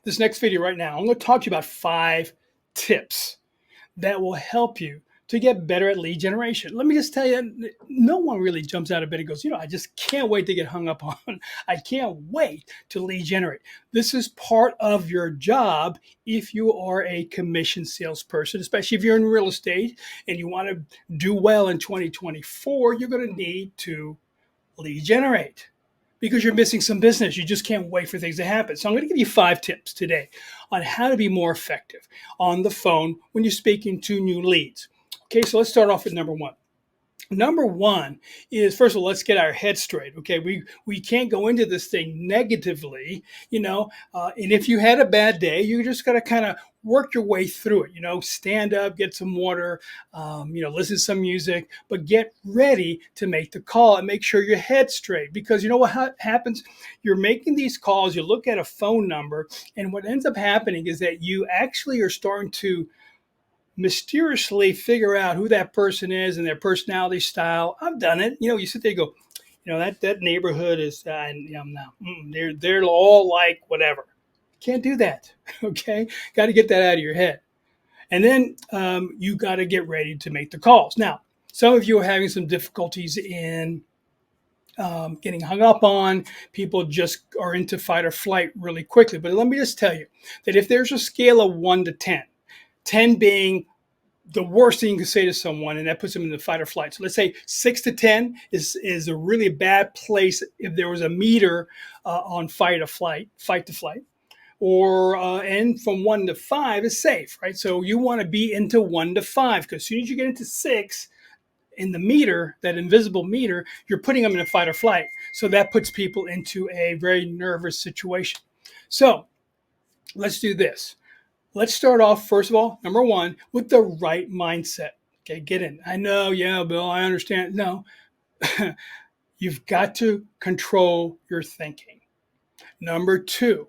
This next video right now, I'm going to talk to you about 5 tips that will help you to get better at lead generation. Let me just tell you, no one really jumps out of bed and goes, I just can't wait to get hung up on. I can't wait to lead generate. This is part of your job if you are a commission salesperson, especially if you're in real estate and you want to do well in 2024, you're going to need to lead generate because you're missing some business. You just can't wait for things to happen. So I'm going to give you 5 tips today on how to be more effective on the phone when you're speaking to new leads. Okay, so let's start off with number 1. Number 1 is, first of all, let's get our head straight. Okay, we can't go into this thing negatively, and if you had a bad day, you just got to kind of work your way through it. Stand up, get some water, listen to some music, but get ready to make the call and make sure your head's straight. Because you know what happens? You're making these calls, you look at a phone number, and what ends up happening is that you actually are starting to mysteriously figure out who that person is and their personality style. I've done it. You sit there and go, that neighborhood is, they're all like whatever. Can't do that. Okay. Got to get that out of your head. And then you got to get ready to make the calls. Now, some of you are having some difficulties in getting hung up on. People just are into fight or flight really quickly. But let me just tell you that if there's a scale of 1 to 10, 10 being the worst thing you can say to someone, and that puts them in the fight or flight. So let's say 6 to 10 is a really bad place if there was a meter on fight to flight, or and from 1 to 5 is safe, right? So you want to be into 1 to 5 because as soon as you get into 6 in the meter, that invisible meter, you're putting them in a fight or flight. So that puts people into a very nervous situation. So let's do this. Let's start off, first of all, number 1, with the right mindset. Okay, get in. I know, yeah, Bill, I understand. No, you've got to control your thinking. Number 2,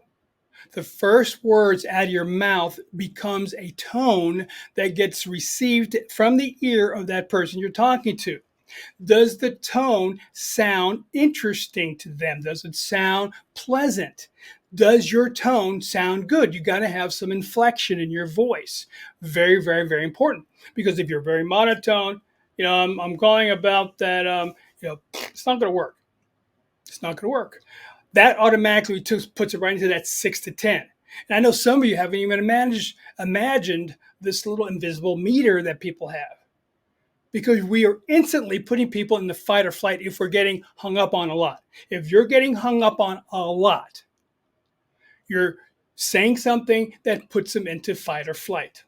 the first words out of your mouth becomes a tone that gets received from the ear of that person you're talking to. Does the tone sound interesting to them? Does it sound pleasant? Does your tone sound good? You got to have some inflection in your voice. Very, very, very important. Because if you're very monotone, I'm calling about that, it's not going to work. It's not going to work. That automatically puts it right into that 6 to 10. And I know some of you haven't even imagined this little invisible meter that people have. Because we are instantly putting people in the fight or flight if we're getting hung up on a lot. If you're getting hung up on a lot, you're saying something that puts them into fight or flight.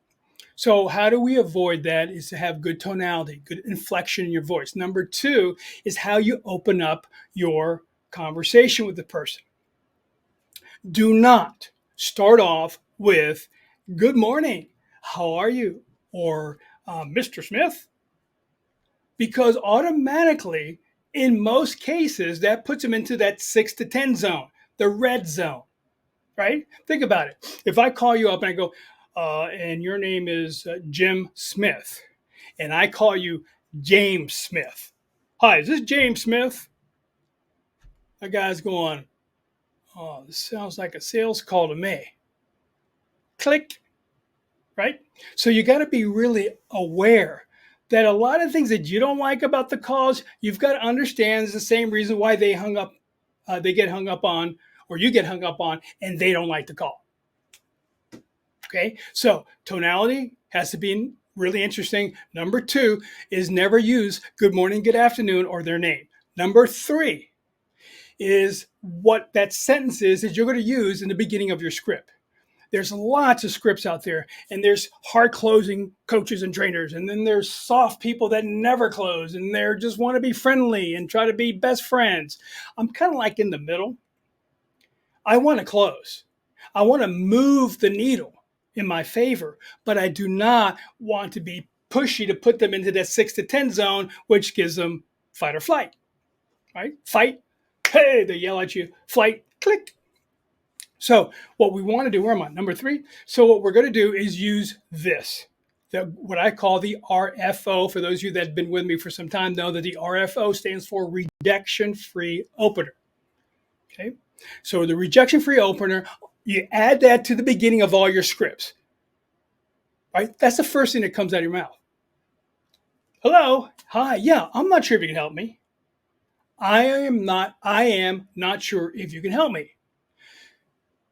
So how do we avoid that is to have good tonality, good inflection in your voice. Number 2 is how you open up your conversation with the person. Do not start off with, "Good morning, how are you?" or "Mr. Smith," because automatically, in most cases, that puts them into that 6 to 10 zone, the red zone. Right? Think about it. If I call you up and I go, and your name is Jim Smith, and I call you James Smith. "Hi, is this James Smith?" That guy's going, "Oh, this sounds like a sales call to me." Click. Right? So you got to be really aware that a lot of things that you don't like about the calls, you've got to understand is the same reason why they get hung up on, or you get hung up on, and they don't like the call. Okay, so tonality has to be really interesting. Number 2 is never use good morning, good afternoon, or their name. Number 3 is what that sentence is that you're going to use in the beginning of your script. There's lots of scripts out there, and there's hard closing coaches and trainers, and then there's soft people that never close, and they just want to be friendly and try to be best friends. I'm kind of like in the middle. I want to close. I want to move the needle in my favor, but I do not want to be pushy to put them into that 6 to 10 zone, which gives them fight or flight, right? Fight, hey, they yell at you. Flight, click. So what we want to do, where am I? Number 3. So what we're going to do is use this, what I call the RFO. For those of you that have been with me for some time know that the RFO stands for rejection-free opener. Okay. So the rejection-free opener You add that to the beginning of all your scripts, right? That's the first thing that comes out of your mouth. Hello, hi, yeah, I'm not sure if you can help me. I am not sure if you can help me.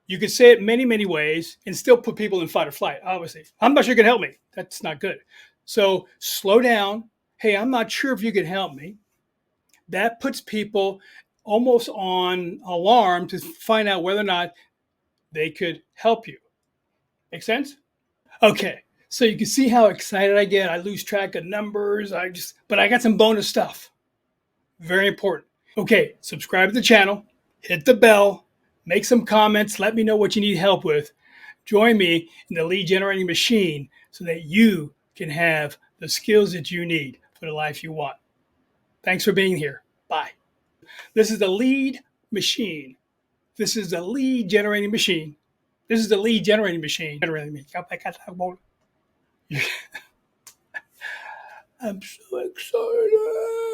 You could say it many, many ways and still put people in fight or flight, obviously. I'm not sure you can help me. That's not good. So slow down. Hey, I'm not sure if you can help me. That puts people almost on alarm to find out whether or not they could help you. Make sense? Okay. So you can see how excited I get. I lose track of numbers. But I got some bonus stuff. Very important. Okay, subscribe to the channel, hit the bell, make some comments, let me know what you need help with. Join me in the lead generating machine so that you can have the skills that you need for the life you want. Thanks for being here. Bye. This is the lead machine. This is the lead generating machine. This is the lead generating machine. I'm so excited.